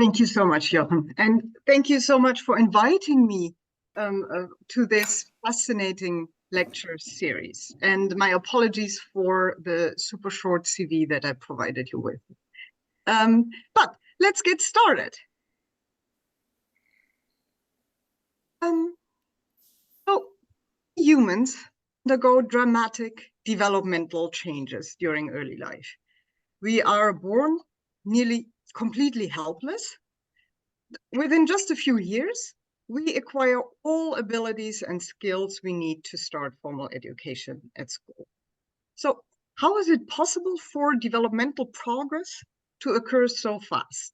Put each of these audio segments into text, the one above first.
Thank you so much, Jochen. And thank you so much for inviting me to this fascinating lecture series. And my apologies for the super short CV that I provided you with. But let's get started. So humans undergo dramatic developmental changes during early life. We are born nearly completely helpless. Within just a few years, we acquire all abilities and skills we need to start formal education at school. So how is it possible for developmental progress to occur so fast?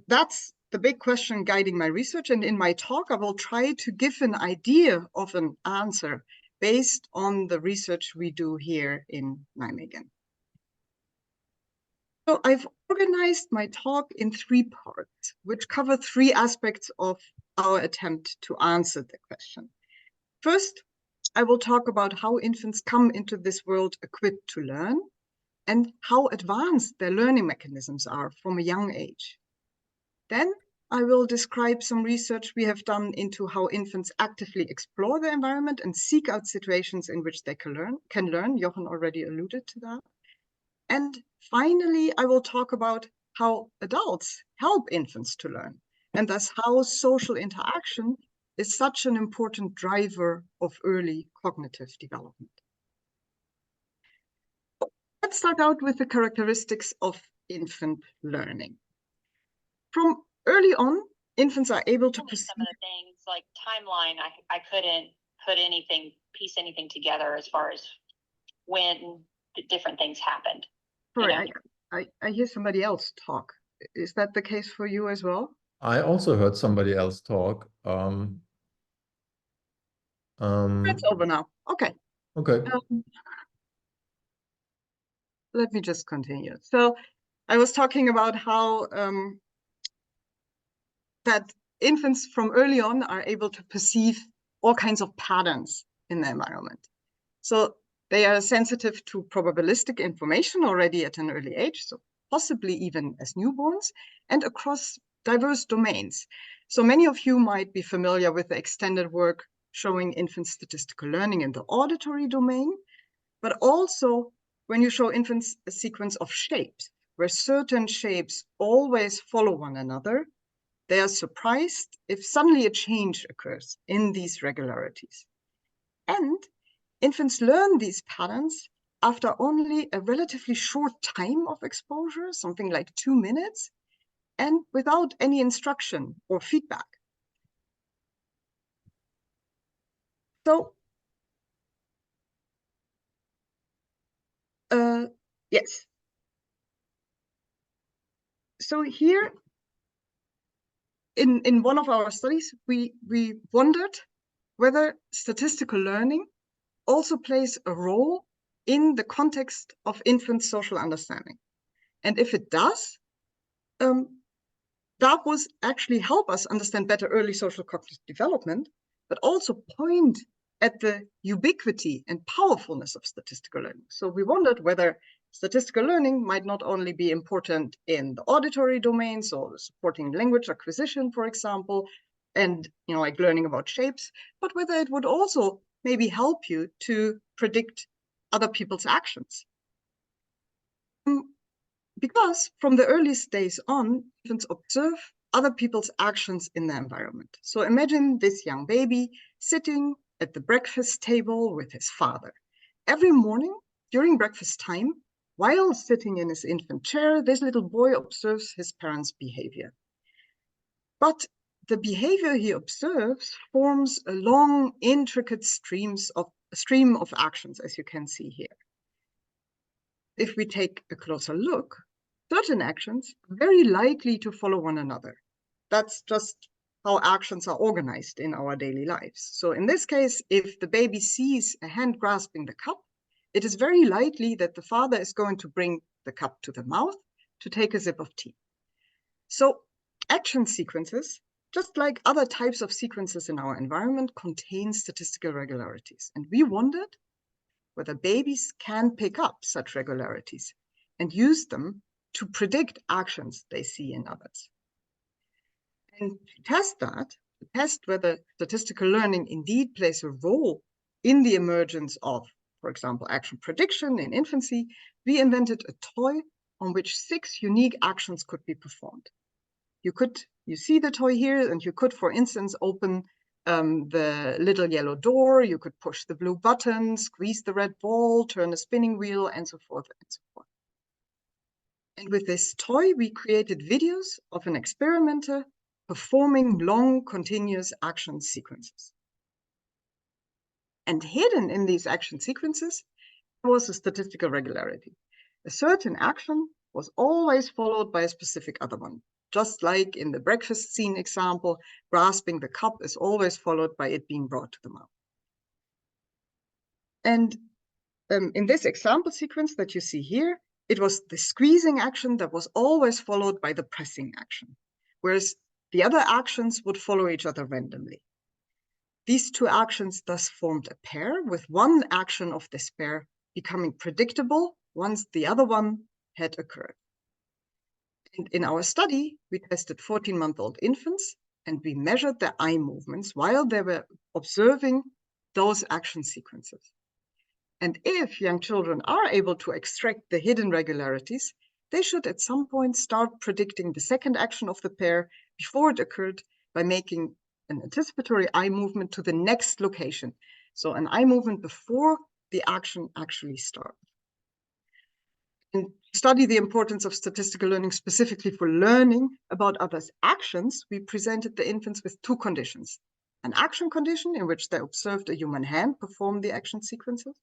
That's the big question guiding my research. And in my talk, I will try to give an idea of an answer based on the research we do here in Nijmegen. So I've organized my talk in three parts, which cover three aspects of our attempt to answer the question. First, I will talk about how infants come into this world equipped to learn and how advanced their learning mechanisms are from a young age. Then I will describe some research we have done into how infants actively explore the environment and seek out situations in which they can learn. Jochen already alluded to that. And finally, I will talk about how adults help infants to learn, and thus how social interaction is such an important driver of early cognitive development. Let's start out with the characteristics of infant learning. From early on, infants are able to perceive some of the things like timeline. I couldn't piece anything together as far as when the different things happened. Sorry, I hear somebody else talk. Is that the case for you as well? I also heard somebody else talk. It's over now. Okay. Okay. Let me just continue. So I was talking about how that infants from early on are able to perceive all kinds of patterns in the environment. So they are sensitive to probabilistic information already at an early age, so possibly even as newborns, and across diverse domains. So many of you might be familiar with the extended work showing infants statistical learning in the auditory domain, but also when you show infants a sequence of shapes, where certain shapes always follow one another, they are surprised if suddenly a change occurs in these regularities. And infants learn these patterns after only a relatively short time of exposure, something like 2 minutes, and without any instruction or feedback. So, yes. So here, in one of our studies, we wondered whether statistical learning also plays a role in the context of infant social understanding. And if it does, that was actually help us understand better early social cognitive development, but also point at the ubiquity and powerfulness of statistical learning. So we wondered whether statistical learning might not only be important in the auditory domain, so supporting language acquisition, for example, and like learning about shapes, but whether it would also maybe help you to predict other people's actions. Because from the earliest days on, infants observe other people's actions in the environment. So imagine this young baby sitting at the breakfast table with his father. Every morning during breakfast time, while sitting in his infant chair, this little boy observes his parents' behavior. But the behavior he observes forms a long, intricate stream of actions, as you can see here. If we take a closer look, certain actions are very likely to follow one another. That's just how actions are organized in our daily lives. So in this case, if the baby sees a hand grasping the cup, it is very likely that the father is going to bring the cup to the mouth to take a sip of tea. So action sequences, just like other types of sequences in our environment, contain statistical regularities. And we wondered whether babies can pick up such regularities and use them to predict actions they see in others. And to test that, to test whether statistical learning indeed plays a role in the emergence of, for example, action prediction in infancy, we invented a toy on which 6 unique actions could be performed. You see the toy here, and you could, for instance, open the little yellow door, you could push the blue button, squeeze the red ball, turn a spinning wheel, and so forth and so forth. And with this toy, we created videos of an experimenter performing long, continuous action sequences. And hidden in these action sequences was a statistical regularity. A certain action was always followed by a specific other one. Just like in the breakfast scene example, grasping the cup is always followed by it being brought to the mouth. And in this example sequence that you see here, it was the squeezing action that was always followed by the pressing action, whereas the other actions would follow each other randomly. These 2 actions thus formed a pair, with one action of this pair becoming predictable once the other one had occurred. And in our study, we tested 14-month-old infants, and we measured their eye movements while they were observing those action sequences. And if young children are able to extract the hidden regularities, they should at some point start predicting the second action of the pair before it occurred by making an anticipatory eye movement to the next location. So an eye movement before the action actually starts. And to study the importance of statistical learning specifically for learning about others' actions, we presented the infants with 2 conditions. An action condition in which they observed a human hand perform the action sequences,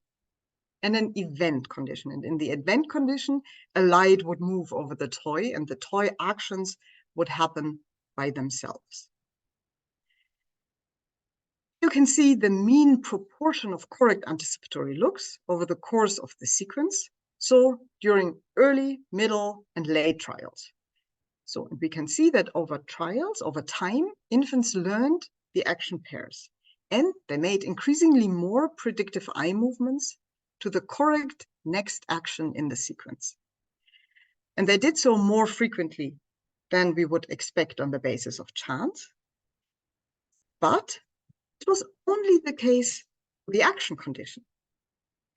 and an event condition. And in the event condition, a light would move over the toy and the toy actions would happen by themselves. You can see the mean proportion of correct anticipatory looks over the course of the sequence. So during early, middle, and late trials. So we can see that over trials, over time, infants learned the action pairs, and they made increasingly more predictive eye movements to the correct next action in the sequence. And they did so more frequently than we would expect on the basis of chance. But it was only the case for the action condition.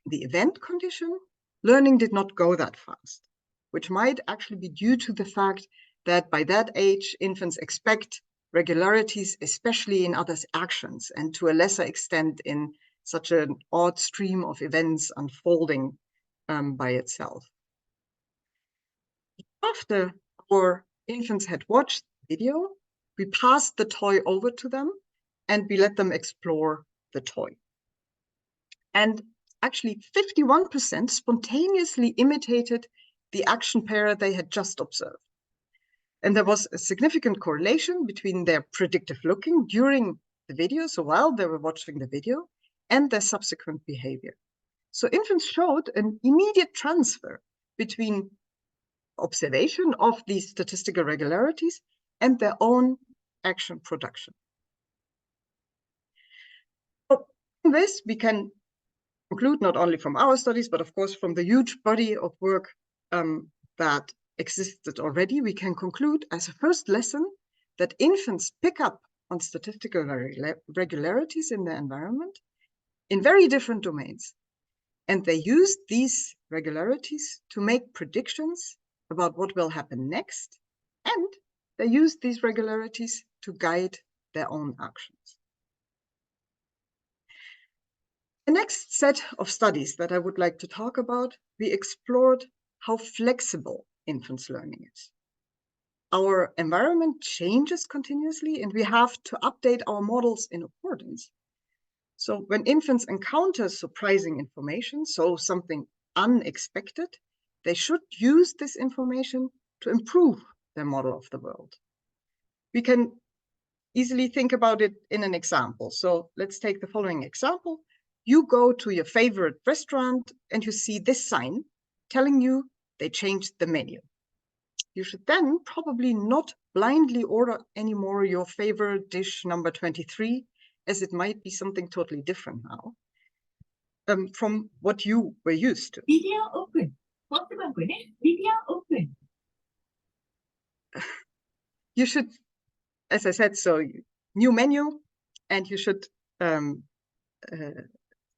The event condition, learning did not go that fast, which might actually be due to the fact that by that age, infants expect regularities, especially in others' actions, and to a lesser extent in such an odd stream of events unfolding by itself. After our infants had watched the video, we passed the toy over to them and we let them explore the toy. And actually 51% spontaneously imitated the action pair they had just observed. And there was a significant correlation between their predictive looking during the video, so while they were watching the video, and their subsequent behavior. So infants showed an immediate transfer between observation of these statistical regularities and their own action production. So from this, we can conclude not only from our studies, but of course from the huge body of work that existed already, we can conclude as a first lesson that infants pick up on statistical regularities in their environment in very different domains. And they use these regularities to make predictions about what will happen next. And they use these regularities to guide their own actions. The next set of studies that I would like to talk about, we explored how flexible infants' learning is. Our environment changes continuously and we have to update our models in accordance. So when infants encounter surprising information, so something unexpected, they should use this information to improve their model of the world. We can easily think about it in an example. So let's take the following example. You go to your favorite restaurant and you see this sign telling you they changed the menu. You should then probably not blindly order anymore your favorite dish number 23, as it might be something totally different now from what you were used to. Video open. Video open. you should, as I said, so new menu, and you should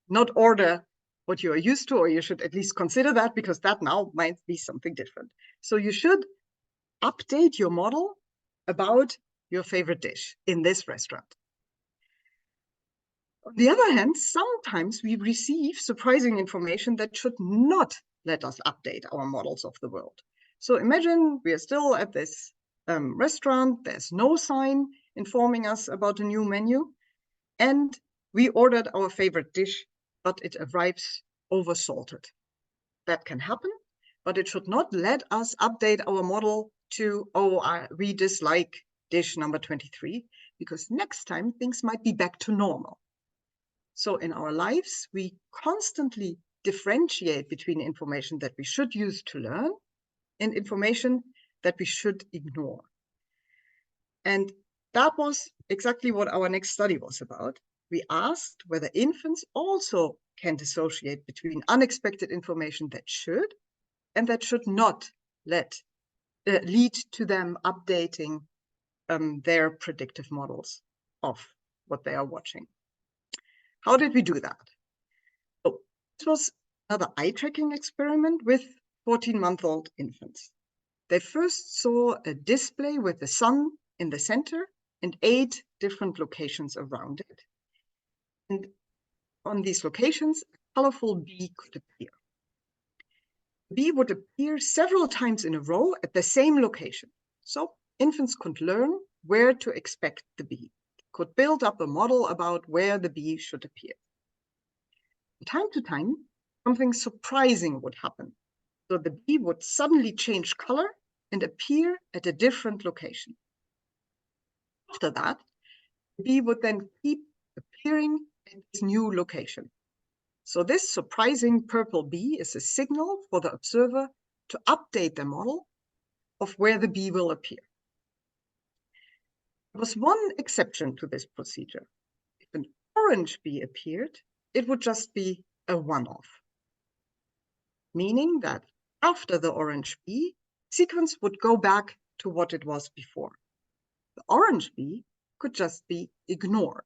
not order what you are used to, or you should at least consider that, because that now might be something different. So you should update your model about your favorite dish in this restaurant. On the other hand, sometimes we receive surprising information that should not let us update our models of the world. So imagine we are still at this restaurant, there's no sign informing us about a new menu, and we ordered our favorite dish, but it arrives oversalted. That can happen, but it should not let us update our model to, we dislike dish number 23, because next time things might be back to normal. So in our lives, we constantly differentiate between information that we should use to learn and information that we should ignore. And that was exactly what our next study was about. We asked whether infants also can dissociate between unexpected information that should and that should not lead to them updating their predictive models of what they are watching. How did we do that? So this was another eye tracking experiment with 14-month-old infants. They first saw a display with the sun in the center and 8 different locations around it. And on these locations, a colorful bee could appear. The bee would appear several times in a row at the same location. So infants could learn where to expect the bee, could build up a model about where the bee should appear. From time to time, something surprising would happen. So the bee would suddenly change color and appear at a different location. After that, the bee would then keep appearing at this new location. So this surprising purple bee is a signal for the observer to update the model of where the bee will appear. There was one exception to this procedure. If an orange bee appeared, it would just be a one-off, meaning that after the orange bee, the sequence would go back to what it was before. The orange bee could just be ignored.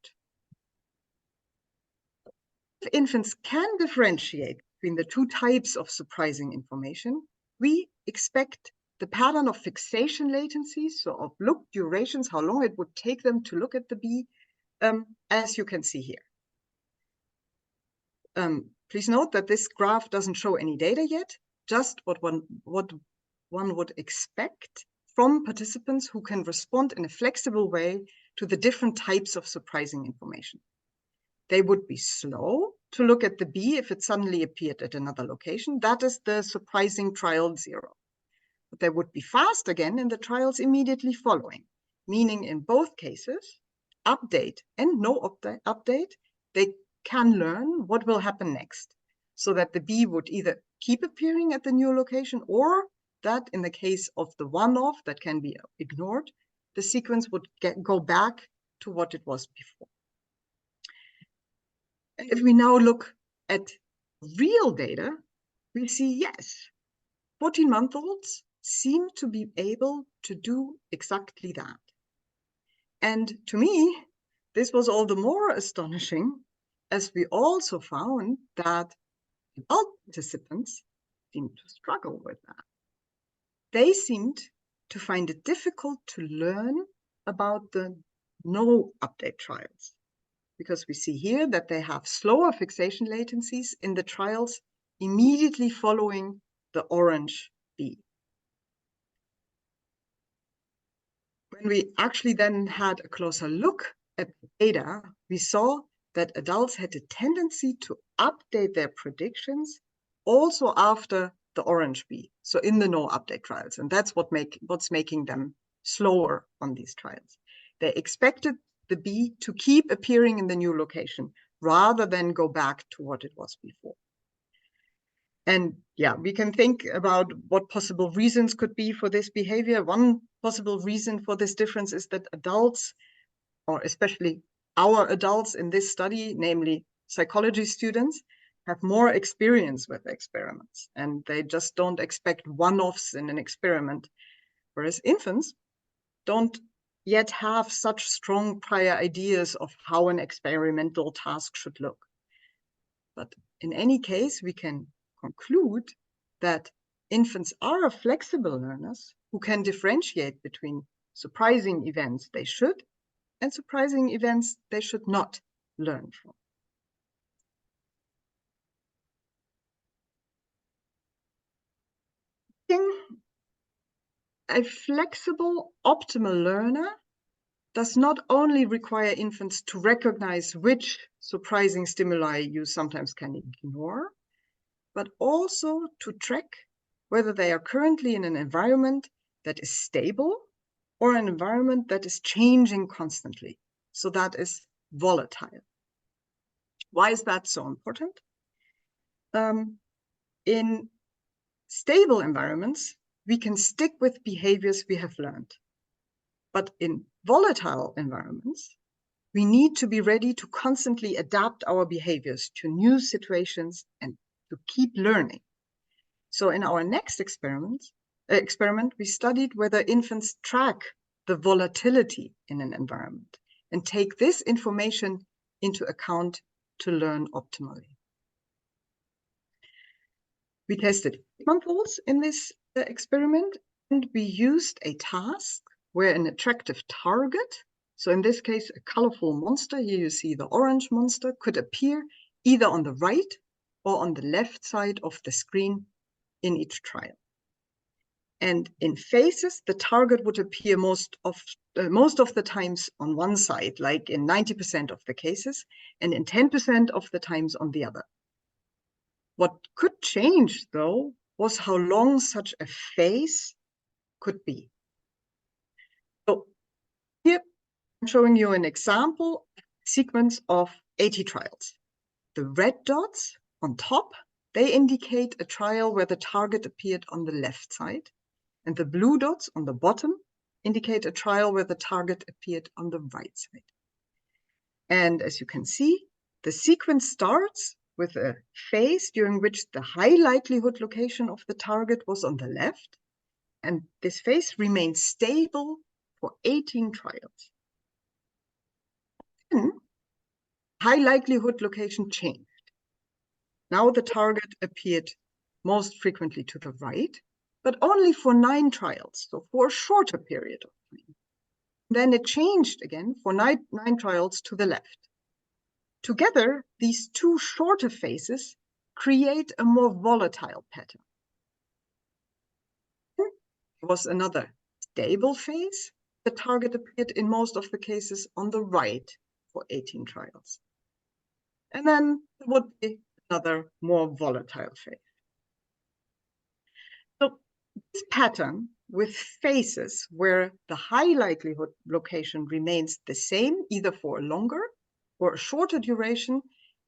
If infants can differentiate between the two types of surprising information, we expect the pattern of fixation latencies, so of look durations, how long it would take them to look at the bee, as you can see here. Please note that this graph doesn't show any data yet, just what one would expect from participants who can respond in a flexible way to the different types of surprising information. They would be slow to look at the bee if it suddenly appeared at another location. That is the surprising trial 0. But they would be fast again in the trials immediately following, meaning in both cases, update and no update, they can learn what will happen next, so that the bee would either keep appearing at the new location, or that in the case of the one-off that can be ignored, the sequence would go back to what it was before. And if we now look at real data, we see, yes, 14-month-olds seem to be able to do exactly that. And to me, this was all the more astonishing, as we also found that adult participants seemed to struggle with that. They seemed to find it difficult to learn about the no update trials, because we see here that they have slower fixation latencies in the trials immediately following the orange bee. When we actually then had a closer look at the data, we saw that adults had a tendency to update their predictions also after the orange bee, so in the no update trials. And that's what's making them slower on these trials. They expected the bee to keep appearing in the new location rather than go back to what it was before. And yeah, we can think about what possible reasons could be for this behavior. One possible reason for this difference is that adults, or especially our adults in this study, namely psychology students, have more experience with experiments, and they just don't expect one-offs in an experiment whereas infants don't yet have such strong prior ideas of how an experimental task should look. But in any case, we can conclude that infants are flexible learners who can differentiate between surprising events they should and surprising events they should not learn from. A flexible, optimal learner does not only require infants to recognize which surprising stimuli you sometimes can ignore, but also to track whether they are currently in an environment that is stable or an environment that is changing constantly, so that is volatile. Why is that so important? In stable environments, we can stick with behaviors we have learned. But in volatile environments, we need to be ready to constantly adapt our behaviors to new situations and to keep learning. So in our next experiment, we studied whether infants track the volatility in an environment and take this information into account to learn optimally. We tested 8-month-olds in this experiment, and we used a task where an attractive target, so in this case, a colorful monster, here you see the orange monster, could appear either on the right or on the left side of the screen in each trial. And in phases, the target would appear most of the times on one side, like in 90% of the cases, and in 10% of the times on the other. What could change, though, was how long such a phase could be. So here I'm showing you an example sequence of 80 trials. The red dots on top, they indicate a trial where the target appeared on the left side, and the blue dots on the bottom indicate a trial where the target appeared on the right side. And as you can see, the sequence starts with a phase during which the high likelihood location of the target was on the left, and this phase remained stable for 18 trials. Then, high likelihood location changed. Now the target appeared most frequently to the right, but only for 9 trials, so for a shorter period of time. Then it changed again for 9 trials to the left. Together, these two shorter phases create a more volatile pattern. There was another stable phase. The target appeared in most of the cases on the right for 18 trials. And then there would be another more volatile phase. So this pattern with phases where the high likelihood location remains the same, either for a longer or a shorter duration,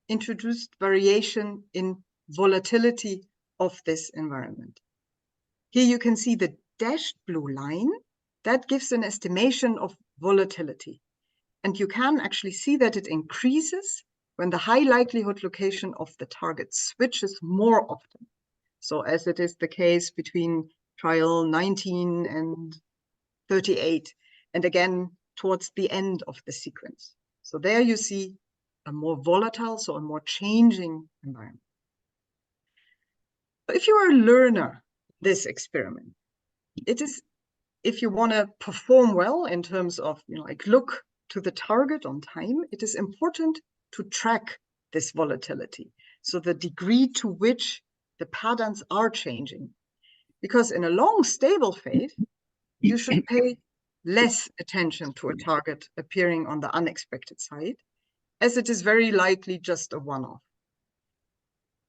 introduced variation in volatility of this environment. Here you can see the dashed blue line. That gives an estimation of volatility. And you can actually see that it increases when the high likelihood location of the target switches more often. So as it is the case between trial 19 and 38, and again towards the end of the sequence. So there you see a more volatile, so a more changing environment. If you are a learner, this experiment, it is, if you want to perform well in terms of, like look to the target on time, it is important to track this volatility. So the degree to which the patterns are changing. Because in a long stable phase, you should pay less attention to a target appearing on the unexpected side, as it is very likely just a one-off.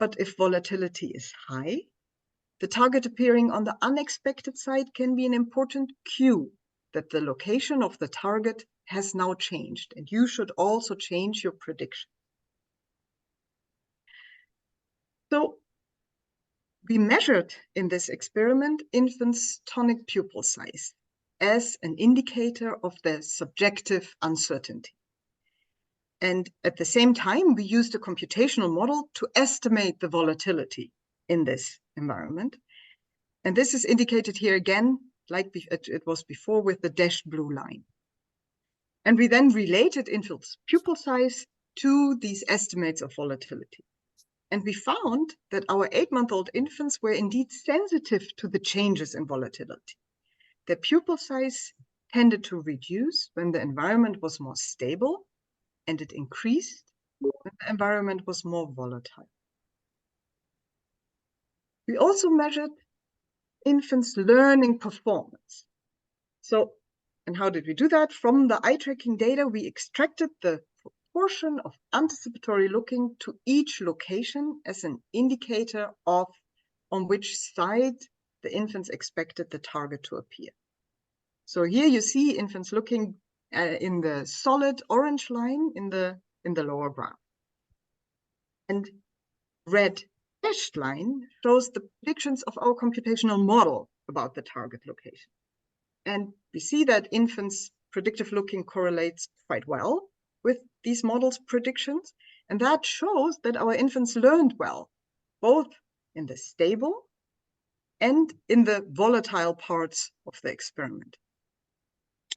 But if volatility is high, the target appearing on the unexpected side can be an important cue that the location of the target has now changed, and you should also change your prediction. So we measured in this experiment infants' tonic pupil size as an indicator of their subjective uncertainty. And at the same time, we used a computational model to estimate the volatility in this environment. And this is indicated here again like it was before with the dashed blue line. And we then related infants' pupil size to these estimates of volatility. And we found that our 8-month-old infants were indeed sensitive to the changes in volatility. Their pupil size tended to reduce when the environment was more stable, and it increased when the environment was more volatile. We also measured infants' learning performance. So, and how did we do that? From the eye tracking data, we extracted the proportion of anticipatory looking to each location as an indicator of on which side the infants expected the target to appear. So here you see infants looking in the solid orange line in the lower graph. And red dashed line shows the predictions of our computational model about the target location. And we see that infants' predictive looking correlates quite well with these models' predictions. And that shows that our infants learned well, both in the stable and in the volatile parts of the experiment.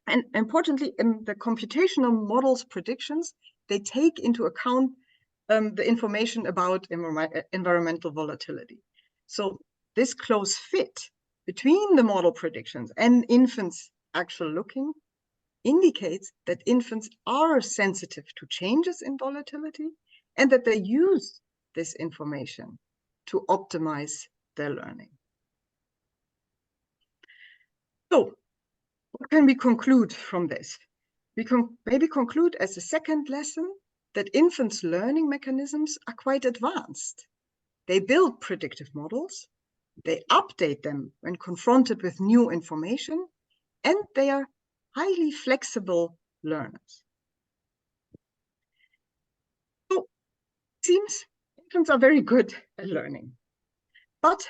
And importantly, in the computational models' predictions, they take into account the information about environmental volatility. So this close fit between the model predictions and infants' actual looking indicates that infants are sensitive to changes in volatility and that they use this information to optimize their learning. So, what can we conclude from this? We can maybe conclude as a second lesson that infants' learning mechanisms are quite advanced. They build predictive models, they update them when confronted with new information, and they are highly flexible learners. So it seems infants are very good at learning, but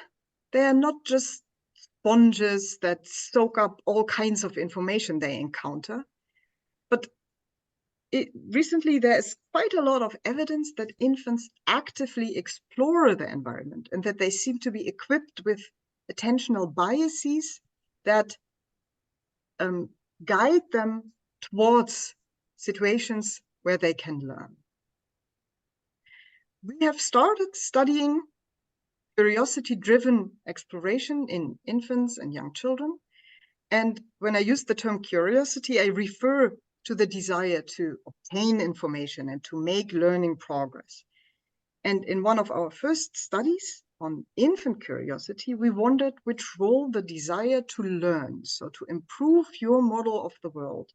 they are not just sponges that soak up all kinds of information they encounter, but recently there is quite a lot of evidence that infants actively explore the environment and that they seem to be equipped with attentional biases that guide them towards situations where they can learn. We have started studying curiosity-driven exploration in infants and young children. And when I use the term curiosity, I refer to the desire to obtain information and to make learning progress. And in one of our first studies on infant curiosity, we wondered which role the desire to learn, so to improve your model of the world,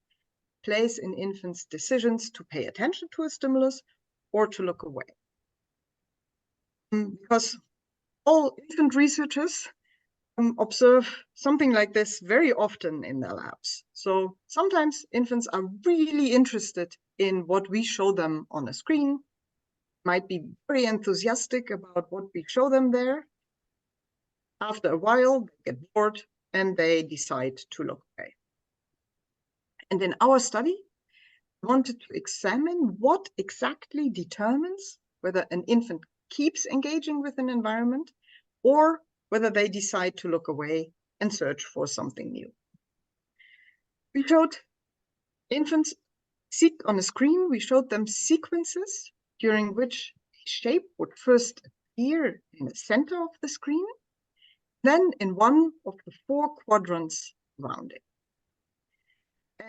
plays in infants' decisions to pay attention to a stimulus or to look away. Because all infant researchers observe something like this very often in their labs. So sometimes infants are really interested in what we show them on a screen, might be very enthusiastic about what we show them there. After a while, they get bored and they decide to look away. And in our study, we wanted to examine what exactly determines whether an infant keeps engaging with an environment or whether they decide to look away and search for something new. We showed infants on a screen, we showed them sequences during which a shape would first appear in the center of the screen, then in one of the 4 quadrants around it.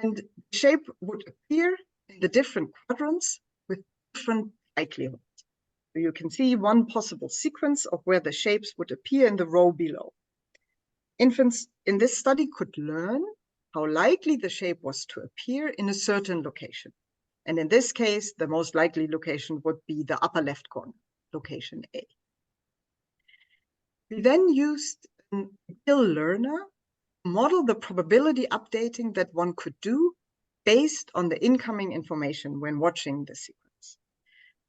And the shape would appear in the different quadrants with different likelihoods. So you can see one possible sequence of where the shapes would appear in the row below. Infants in this study could learn how likely the shape was to appear in a certain location. And in this case, the most likely location would be the upper left corner, location A. We then used an ideal learner to model the probability updating that one could do based on the incoming information when watching the sequence.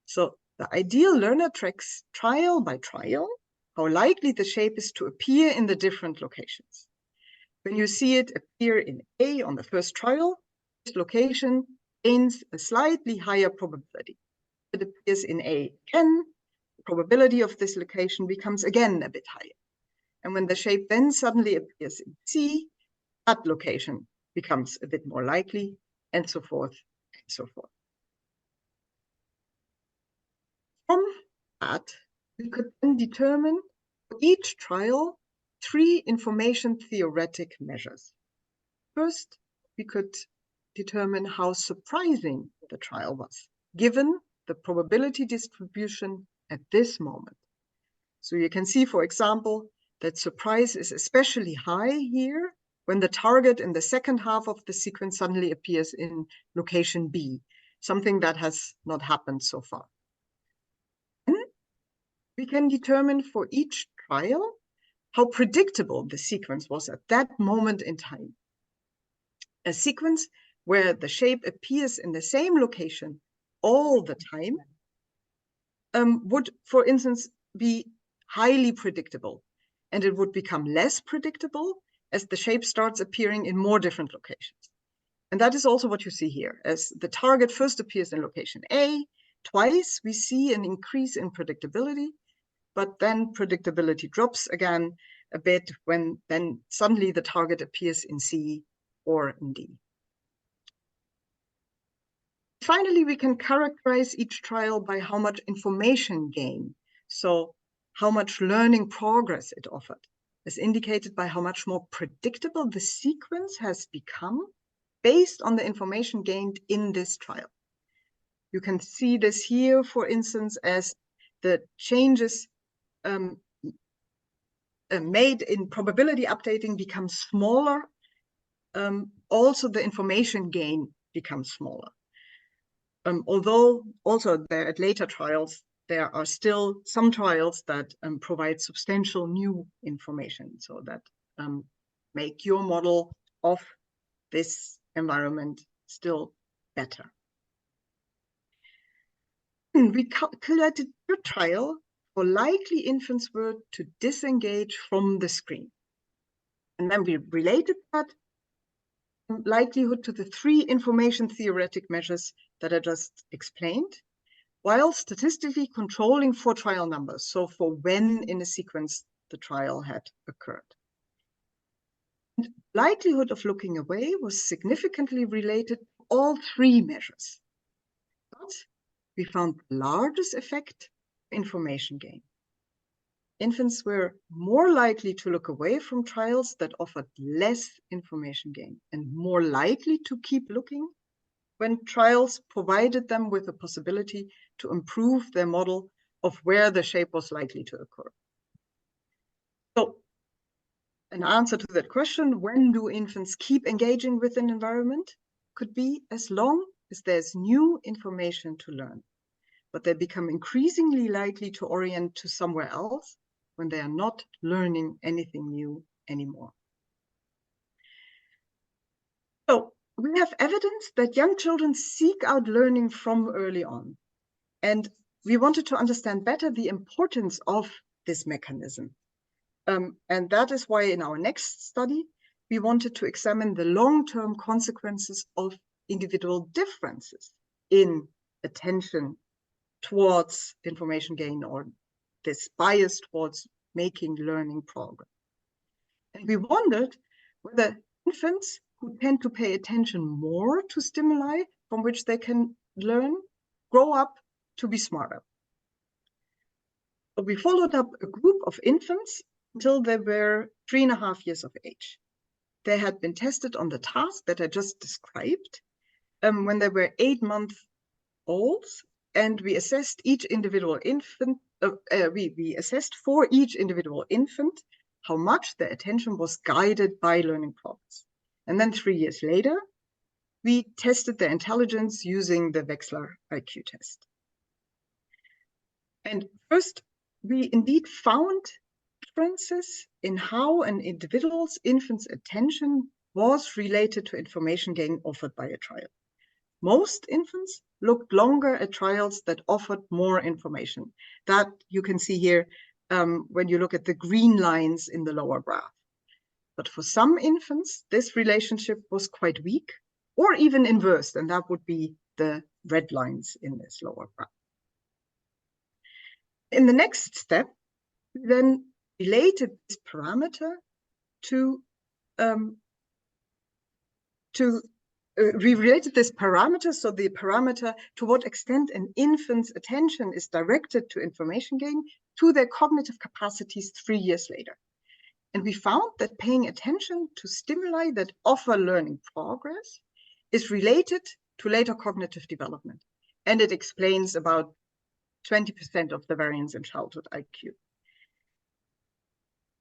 So the ideal learner tracks trial by trial how likely the shape is to appear in the different locations. When you see it appear in A on the first trial, this location gains a slightly higher probability. If it appears in A again, the probability of this location becomes again a bit higher. And when the shape then suddenly appears in C, that location becomes a bit more likely, and so forth and so forth. From that, we could then determine for each trial 3 information theoretic measures. First, we could determine how surprising the trial was, given the probability distribution at this moment. So you can see, for example, that surprise is especially high here when the target in the second half of the sequence suddenly appears in location B, something that has not happened so far. Then we can determine for each trial how predictable the sequence was at that moment in time. A sequence where the shape appears in the same location all the time would, for instance, be highly predictable, and it would become less predictable as the shape starts appearing in more different locations. And that is also what you see here. As the target first appears in location A, twice we see an increase in predictability, but then predictability drops again a bit when then suddenly the target appears in C or in D. Finally, we can characterize each trial by how much information gain, so how much learning progress it offered, as indicated by how much more predictable the sequence has become based on the information gained in this trial. You can see this here, for instance, as the changes made in probability updating become smaller. Also, the information gain becomes smaller. Although also at later trials, there are still some trials that provide substantial new information, so that make your model of this environment still better. We calculated per trial for likely infants were to disengage from the screen. And then we related that likelihood to the 3 information theoretic measures that I just explained, while statistically controlling for trial numbers, so for when in a sequence the trial had occurred. And likelihood of looking away was significantly related to all 3 measures. But we found the largest effect information gain. Infants were more likely to look away from trials that offered less information gain and more likely to keep looking when trials provided them with the possibility to improve their model of where the shape was likely to occur. So, an answer to that question, when do infants keep engaging with an environment, could be as long as there's new information to learn, but they become increasingly likely to orient to somewhere else when they are not learning anything new anymore. So we have evidence that young children seek out learning from early on. And we wanted to understand better the importance of this mechanism. And that is why in our next study, we wanted to examine the long-term consequences of individual differences in attention towards information gain or this bias towards making learning progress. And we wondered whether infants who tend to pay attention more to stimuli from which they can learn grow up to be smarter. So we followed up a group of infants until they were 3.5 years of age. They had been tested on the task that I just described when they were 8 months old, and we assessed each individual infant. We assessed for each individual infant how much their attention was guided by learning progress. And then 3 years later, we tested their intelligence using the Wechsler IQ test. And first, we indeed found differences in how an individual's infant's attention was related to information gain offered by a trial. Most infants looked longer at trials that offered more information. That you can see here when you look at the green lines in the lower graph. But for some infants, this relationship was quite weak or even inversed, and that would be the red lines in this lower graph. In the next step, we then related this parameter to we related this parameter, so the parameter to what extent an infant's attention is directed to information gain, to their cognitive capacities 3 years later. And we found that paying attention to stimuli that offer learning progress is related to later cognitive development. And it explains about 20% of the variance in childhood IQ.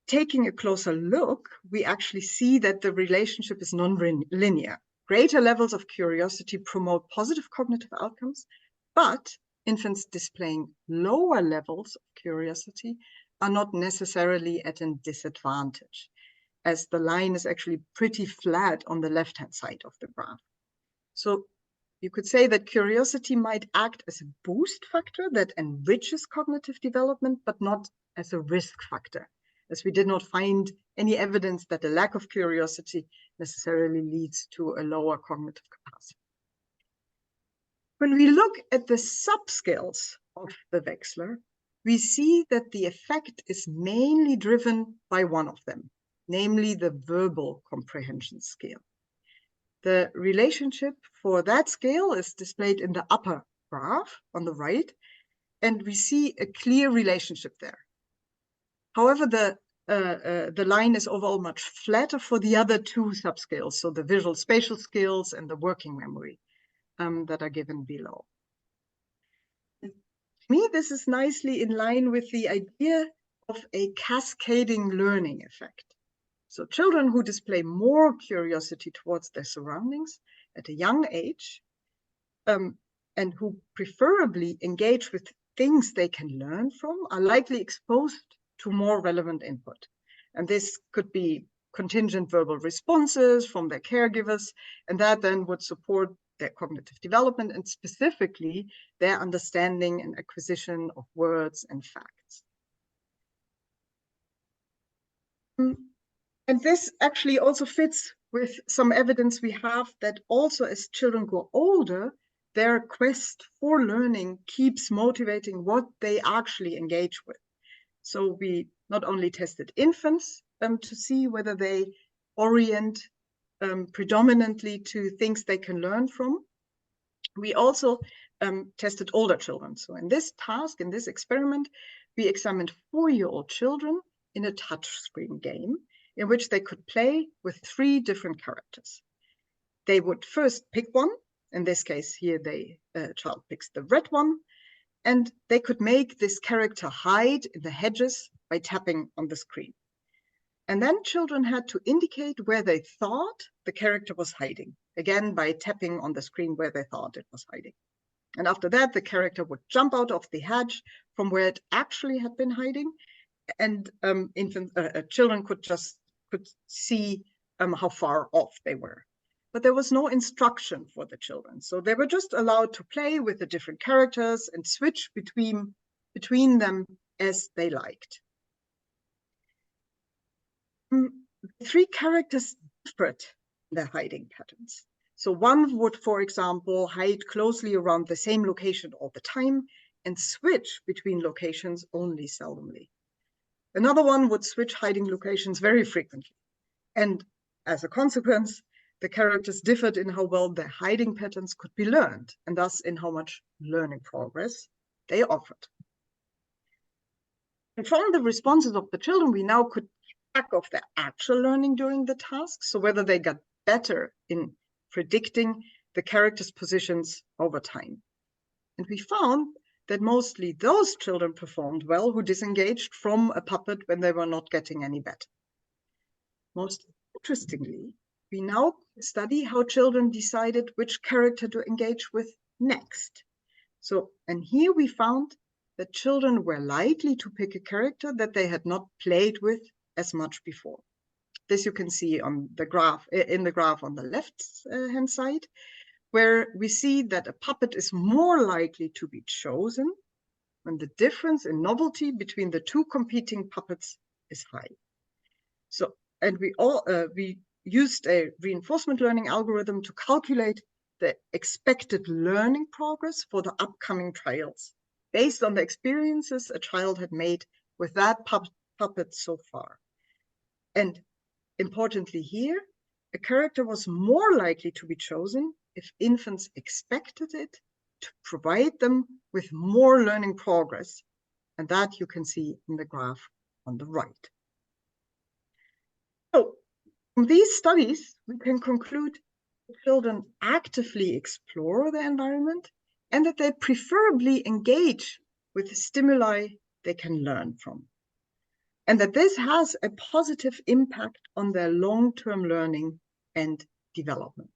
Taking a closer look, we actually see that the relationship is non-linear. Greater levels of curiosity promote positive cognitive outcomes, but infants displaying lower levels of curiosity are not necessarily at a disadvantage, as the line is actually pretty flat on the left-hand side of the graph. So you could say that curiosity might act as a boost factor that enriches cognitive development, but not as a risk factor, as we did not find any evidence that a lack of curiosity necessarily leads to a lower cognitive capacity. When we look at the subscales of the Wechsler, we see that the effect is mainly driven by one of them, namely the verbal comprehension scale. The relationship for that scale is displayed in the upper graph on the right, and we see a clear relationship there. However, the line is overall much flatter for the other two subscales, so the visual spatial skills and the working memory that are given below. To me, this is nicely in line with the idea of a cascading learning effect. So children who display more curiosity towards their surroundings at a young age, and who preferably engage with things they can learn from, are likely exposed to more relevant input. And this could be contingent verbal responses from their caregivers, and that then would support their cognitive development and specifically their understanding and acquisition of words and facts. And this actually also fits with some evidence we have that also as children grow older, their quest for learning keeps motivating what they actually engage with. So we not only tested infants to see whether they orient predominantly to things they can learn from, we also tested older children. So in this task, in this experiment, we examined 4-year-old children in a touchscreen game in which they could play with 3 different characters. They would first pick one. In this case here, the child picks the red one, and they could make this character hide in the hedges by tapping on the screen. And then children had to indicate where they thought the character was hiding, again by tapping on the screen where they thought it was hiding. And after that, the character would jump out of the hedge from where it actually had been hiding, and children could see how far off they were. But there was no instruction for the children, so they were just allowed to play with the different characters and switch between them as they liked. The 3 characters differed in their hiding patterns. So one would, for example, hide closely around the same location all the time and switch between locations only seldomly. Another one would switch hiding locations very frequently. And as a consequence, the characters differed in how well their hiding patterns could be learned, and thus in how much learning progress they offered. And from the responses of the children, we now could keep track of their actual learning during the task, so whether they got better in predicting the characters' positions over time. And we found that mostly those children performed well who disengaged from a puppet when they were not getting any better. Most interestingly, we now study how children decided which character to engage with next. So, and here we found that children were likely to pick a character that they had not played with as much before. This you can see on the graph, in the graph on the left hand side, where we see that a puppet is more likely to be chosen when the difference in novelty between the 2 competing puppets is high. So, and we used a reinforcement learning algorithm to calculate the expected learning progress for the upcoming trials based on the experiences a child had made with that puppet so far. And importantly here, a character was more likely to be chosen if infants expected it to provide them with more learning progress. And that you can see in the graph on the right. So from these studies, we can conclude that children actively explore the environment and that they preferably engage with stimuli they can learn from. And that this has a positive impact on their long-term learning and development.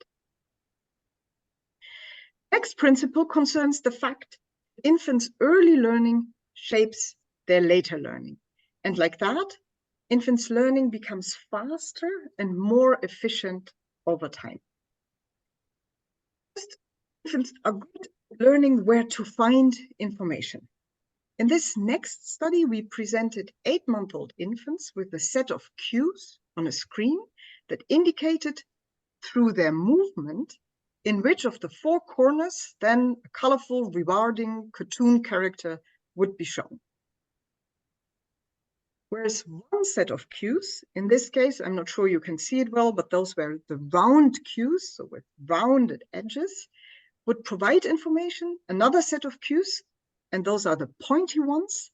Next principle concerns the fact that infants' early learning shapes their later learning. And like that, infants' learning becomes faster and more efficient over time. First, infants are good at learning where to find information. In this next study, we presented 8-month-old infants with a set of cues on a screen that indicated through their movement in which of the 4 corners then a colorful, rewarding cartoon character would be shown. Whereas one set of cues, in this case, I'm not sure you can see it well, but those were the round cues, so with rounded edges, would provide information. Another set of cues, and those are the pointy ones,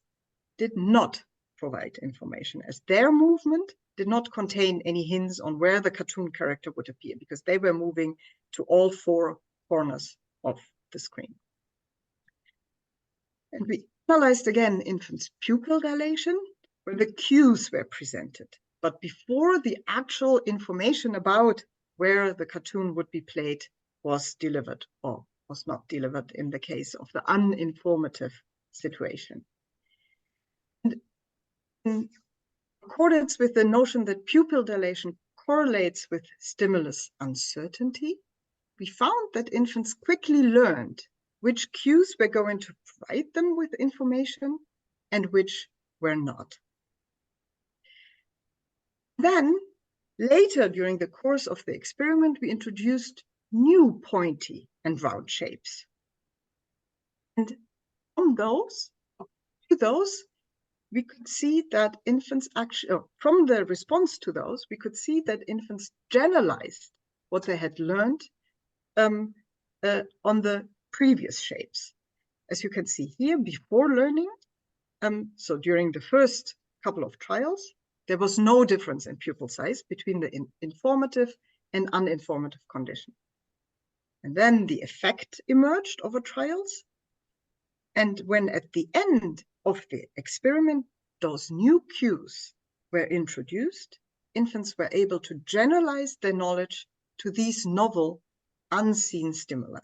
did not provide information, as their movement did not contain any hints on where the cartoon character would appear, because they were moving to all 4 corners of the screen. And we analyzed again infants' pupil dilation, where the cues were presented, but before the actual information about where the cartoon would be played was delivered, or was not delivered in the case of the uninformative situation. And in accordance with the notion that pupil dilation correlates with stimulus uncertainty, we found that infants quickly learned which cues were going to provide them with information and which were not. Then, later during the course of the experiment, we introduced new pointy and round shapes. And from those, we could see that infants actually, from the response to those, we could see that infants generalized what they had learned on the previous shapes. As you can see here, before learning, so during the first couple of trials, there was no difference in pupil size between the informative and uninformative condition. And then the effect emerged over trials. And when at the end of the experiment, those new cues were introduced, infants were able to generalize their knowledge to these novel, unseen stimuli.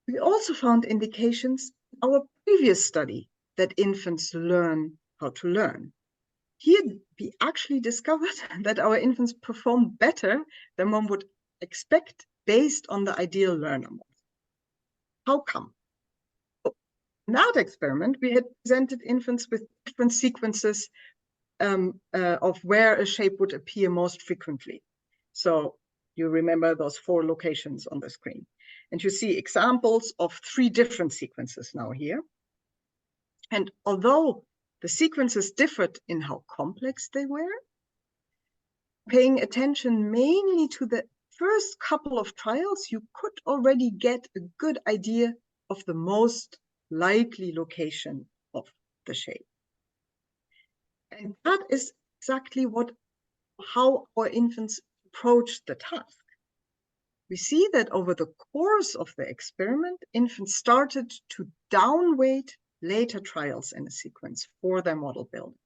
We also found indications in our previous study that infants learn how to learn. Here, we actually discovered that our infants perform better than one would expect based on the ideal learner model. How come? In that experiment, we had presented infants with different sequences of where a shape would appear most frequently. So you remember those 4 locations on the screen. And you see examples of 3 different sequences now here. And although the sequences differed in how complex they were, paying attention mainly to the first couple of trials, you could already get a good idea of the most likely location of the shape. And that is exactly how our infants approach the task. We see that over the course of the experiment, infants started to downweight later trials in a sequence for their model building.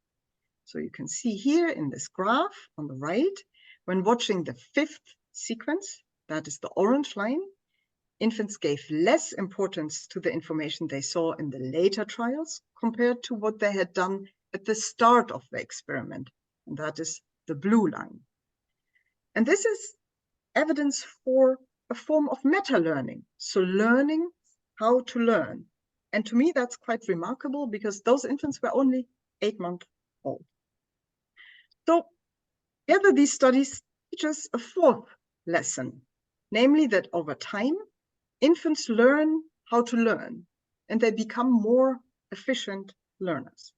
So you can see here in this graph on the right, when watching the 5th sequence, that is the orange line, infants gave less importance to the information they saw in the later trials compared to what they had done at the start of the experiment, and that is the blue line. And this is evidence for a form of meta-learning, so learning how to learn. And to me, that's quite remarkable because those infants were only 8 months old. So together, these studies teach us a 4th lesson, namely that over time, infants learn how to learn, and they become more efficient learners.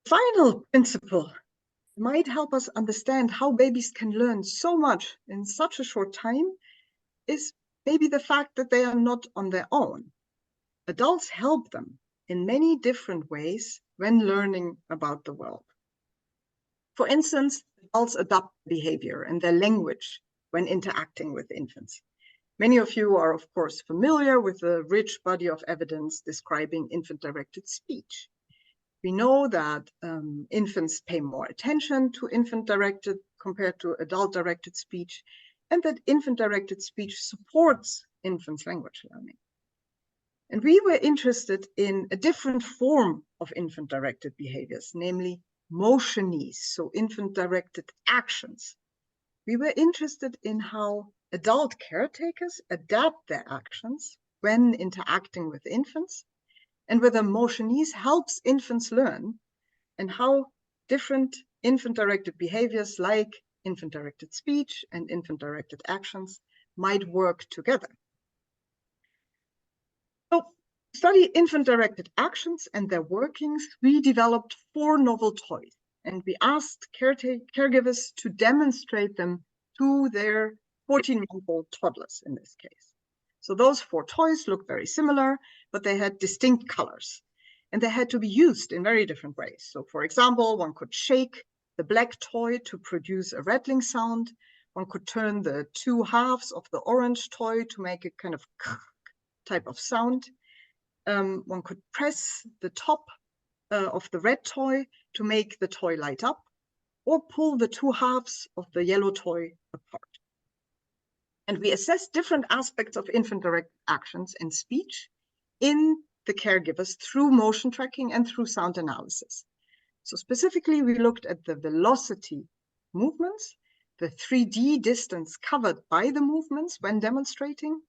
Final principle might help us understand how babies can learn so much in such a short time is maybe the fact that they are not on their own. Adults help them in many different ways when learning about the world. For instance, adults adopt behavior and their language when interacting with infants. Many of you are, of course, familiar with the rich body of evidence describing infant-directed speech. We know that infants pay more attention to infant-directed compared to adult-directed speech, and that infant-directed speech supports infants' language learning. And we were interested in a different form of infant-directed behaviors, namely motionies, so infant-directed actions. We were interested in how adult caretakers adapt their actions when interacting with infants, and whether motionies helps infants learn, and how different infant-directed behaviors like infant-directed speech and infant-directed actions might work together. So, to study infant-directed actions and their workings, we developed 4 novel toys, and we asked caregivers to demonstrate them to their 14-month-old toddlers in this case. So those 4 toys looked very similar, but they had distinct colors, and they had to be used in very different ways. So for example, one could shake the black toy to produce a rattling sound. One could turn the 2 halves of the orange toy to make a kind of type of sound. One could press the top of the red toy to make the toy light up, or pull the 2 halves of the yellow toy apart. And we assessed different aspects of infant-directed actions and speech in the caregivers through motion tracking and through sound analysis. So specifically, we looked at the velocity movements, the 3D distance covered by the movements when demonstrating.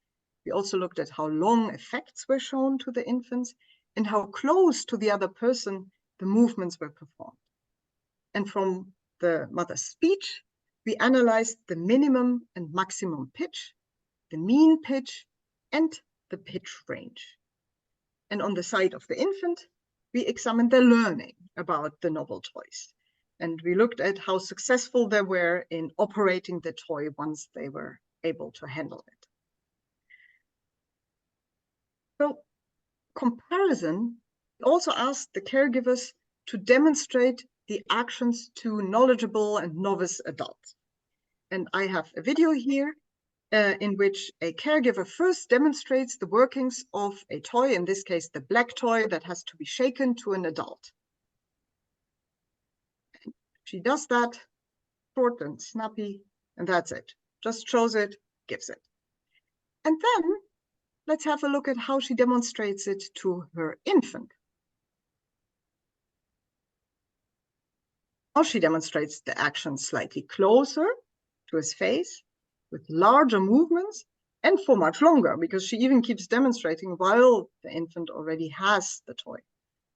We also looked at how long effects were shown to the infants and how close to the other person the movements were performed. And from the mother's speech, we analyzed the minimum and maximum pitch, the mean pitch, and the pitch range. And on the side of the infant, we examined their learning about the novel toys. And we looked at how successful they were in operating the toy once they were able to handle it. So, comparison, we also asked the caregivers to demonstrate the actions to knowledgeable and novice adults. And I have a video here in which a caregiver first demonstrates the workings of a toy, in this case, the black toy that has to be shaken to an adult. And she does that, short and snappy, and that's it. Just shows it, gives it. And then let's have a look at how she demonstrates it to her infant. Now she demonstrates the action slightly closer to his face, with larger movements, and for much longer, because she even keeps demonstrating while the infant already has the toy.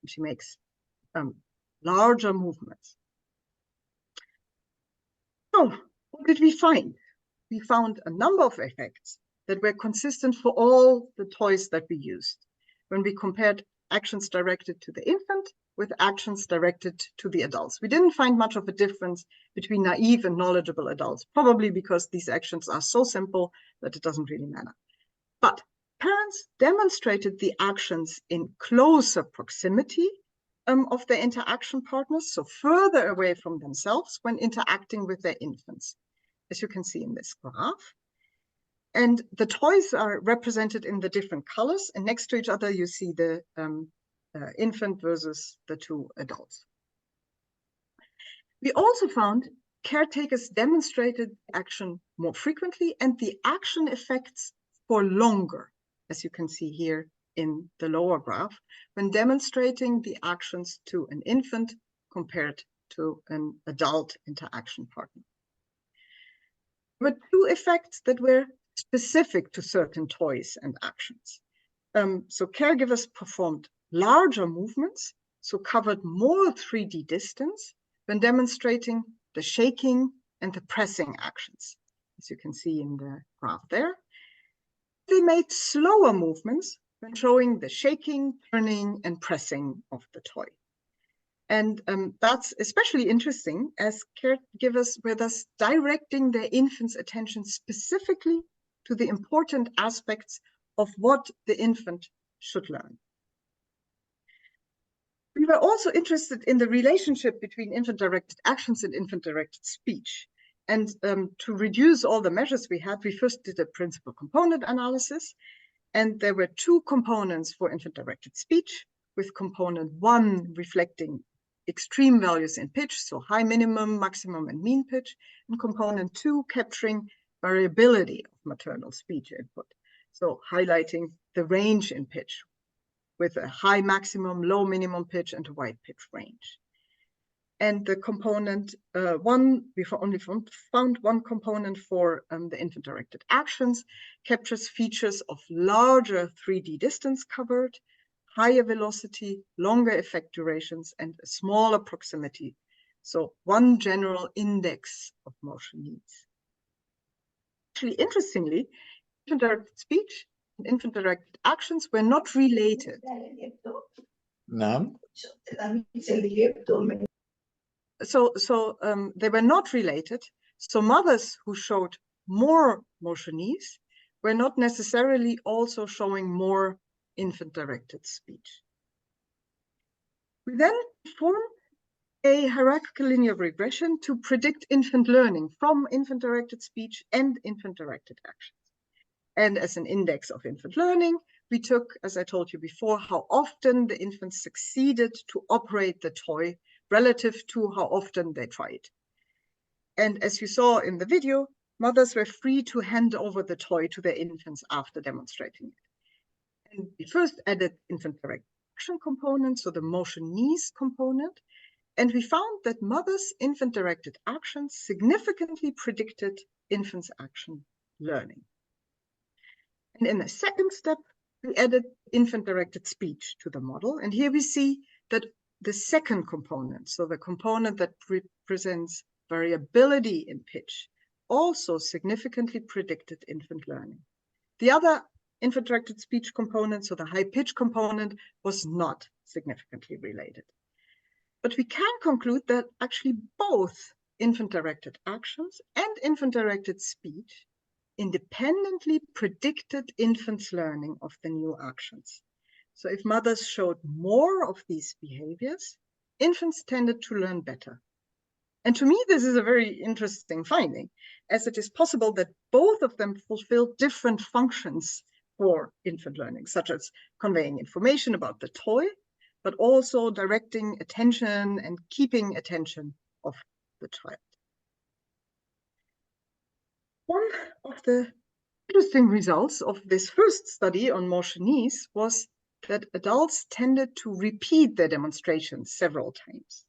And she makes larger movements. So, what did we find? We found a number of effects that were consistent for all the toys that we used when we compared actions directed to the infant with actions directed to the adults. We didn't find much of a difference between naive and knowledgeable adults, probably because these actions are so simple that it doesn't really matter. But parents demonstrated the actions in closer proximity of their interaction partners, so further away from themselves when interacting with their infants, as you can see in this graph. And the toys are represented in the different colors, and next to each other you see the infant versus the 2 adults. We also found caretakers demonstrated action more frequently and the action effects for longer, as you can see here in the lower graph, when demonstrating the actions to an infant compared to an adult interaction partner. There were 2 effects that were specific to certain toys and actions. So caregivers performed larger movements, so covered more 3D distance when demonstrating the shaking and the pressing actions, as you can see in the graph there. They made slower movements when showing the shaking, turning, and pressing of the toy. And that's especially interesting as caregivers were thus directing their infant's attention specifically to the important aspects of what the infant should learn. We were also interested in the relationship between infant-directed actions and infant-directed speech. And to reduce all the measures we had, we first did a principal component analysis. And there were two components for infant-directed speech, with component 1 reflecting extreme values in pitch, so high minimum, maximum, and mean pitch, and component 2 capturing variability of maternal speech input, so highlighting the range in pitch with a high maximum, low minimum pitch, and a wide pitch range. And the component 1, we only found one component for the infant-directed actions, captures features of larger 3D distance covered, higher velocity, longer effect durations, and a smaller proximity. So one general index of motion needs. Actually, interestingly, infant-directed speech and infant-directed actions were not related. No. So they were not related. So mothers who showed more motion needs were not necessarily also showing more infant-directed speech. We then performed a hierarchical linear regression to predict infant learning from infant-directed speech and infant-directed actions. And as an index of infant learning, we took, as I told you before, how often the infants succeeded to operate the toy relative to how often they tried. And as you saw in the video, mothers were free to hand over the toy to their infants after demonstrating it. And we first added infant-directed action component, so the motion needs component, and we found that mothers' infant-directed actions significantly predicted infants' action learning. And in the second step, we added infant-directed speech to the model. And here we see that the second component, so the component that represents variability in pitch, also significantly predicted infant learning. The other infant-directed speech component, so the high pitch component, was not significantly related. But we can conclude that actually both infant-directed actions and infant-directed speech independently predicted infants' learning of the new actions. So if mothers showed more of these behaviors, infants tended to learn better. And to me, this is a very interesting finding, as it is possible that both of them fulfill different functions for infant learning, such as conveying information about the toy, but also directing attention and keeping attention of the child. One of the interesting results of this first study on motion needs was that adults tended to repeat their demonstrations several times.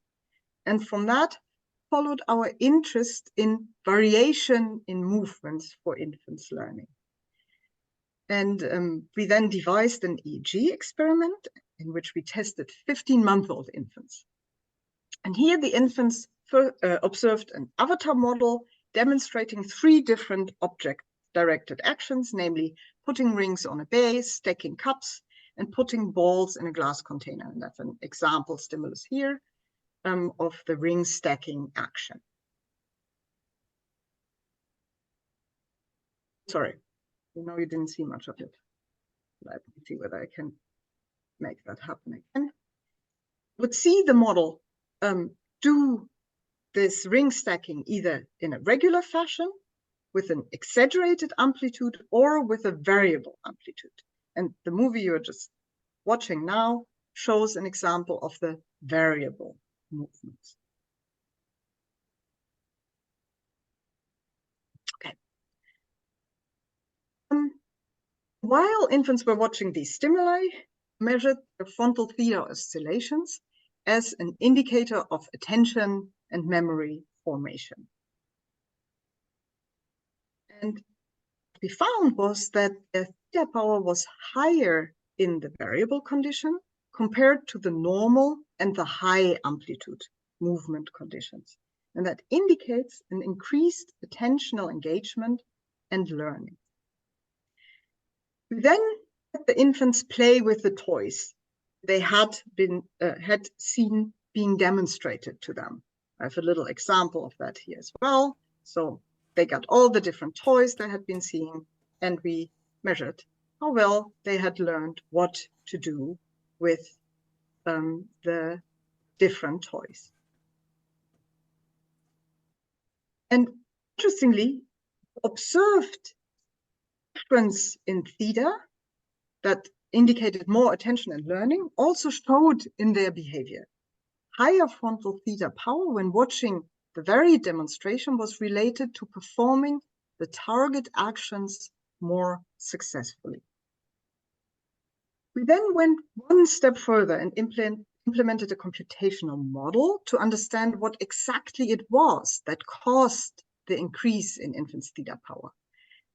And from that followed our interest in variation in movements for infants' learning. And we then devised an EEG experiment in which we tested 15-month-old infants. And here the infants observed an avatar model demonstrating 3 different object-directed actions, namely putting rings on a base, stacking cups, and putting balls in a glass container. And that's an example stimulus here of the ring stacking action. Sorry, you didn't see much of it. Let me see whether I can make that happen again. Would see the model do this ring stacking either in a regular fashion, with an exaggerated amplitude, or with a variable amplitude. And the movie you're just watching now shows an example of the variable movements. Okay. While infants were watching these stimuli, measured the frontal theta oscillations as an indicator of attention and memory formation. And what we found was that the theta power was higher in the variable condition compared to the normal and the high amplitude movement conditions. And that indicates an increased attentional engagement and learning. We then let the infants play with the toys they had seen being demonstrated to them. I have a little example of that here as well. So they got all the different toys they had been seeing, and we measured how well they had learned what to do with the different toys. And interestingly, observed difference in theta that indicated more attention and learning also showed in their behavior. Higher frontal theta power when watching the varied demonstration was related to performing the target actions more successfully. We then went one step further and implemented a computational model to understand what exactly it was that caused the increase in infants' theta power.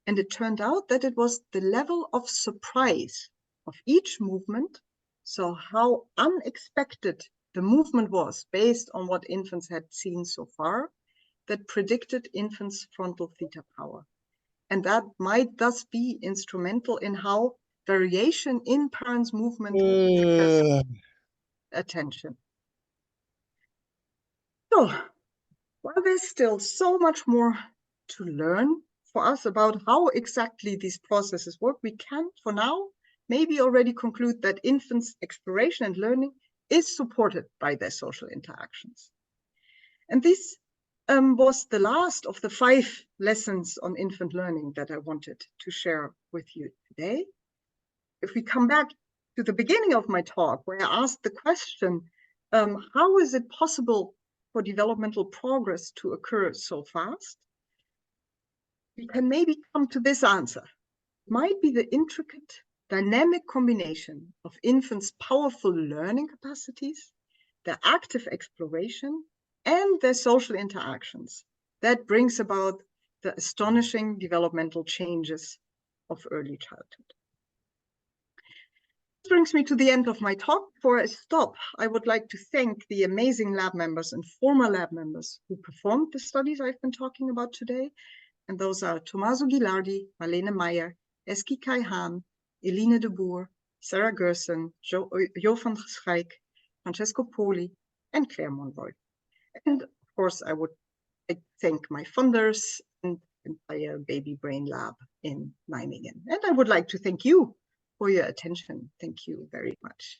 And it turned out that it was the level of surprise of each movement, so how unexpected the movement was based on what infants had seen so far, that predicted infants' frontal theta power. And that might thus be instrumental in how variation in parents' movement triggers attention. So, while there's still so much more to learn for us about how exactly these processes work, we can, for now, maybe already conclude that infants' exploration and learning is supported by their social interactions. And this was the last of the 5 lessons on infant learning that I wanted to share with you today. If we come back to the beginning of my talk, where I asked the question, how is it possible for developmental progress to occur so fast? We can maybe come to this answer. It might be the intricate, dynamic combination of infants' powerful learning capacities, their active exploration, and their social interactions that brings about the astonishing developmental changes of early childhood. This brings me to the end of my talk. Before I stop, I would like to thank the amazing lab members and former lab members who performed the studies I've been talking about today. And those are Tommaso Ghilardi, Marlene Meyer, Eski Kai Hahn, Eline de Boer, Sarah Gerson, Jo van Schaik, Francesco Poli, and Claire Monroy. And of course, I would thank my funders and the entire Baby Brain Lab in Nijmegen. And I would like to thank you for your attention. Thank you very much.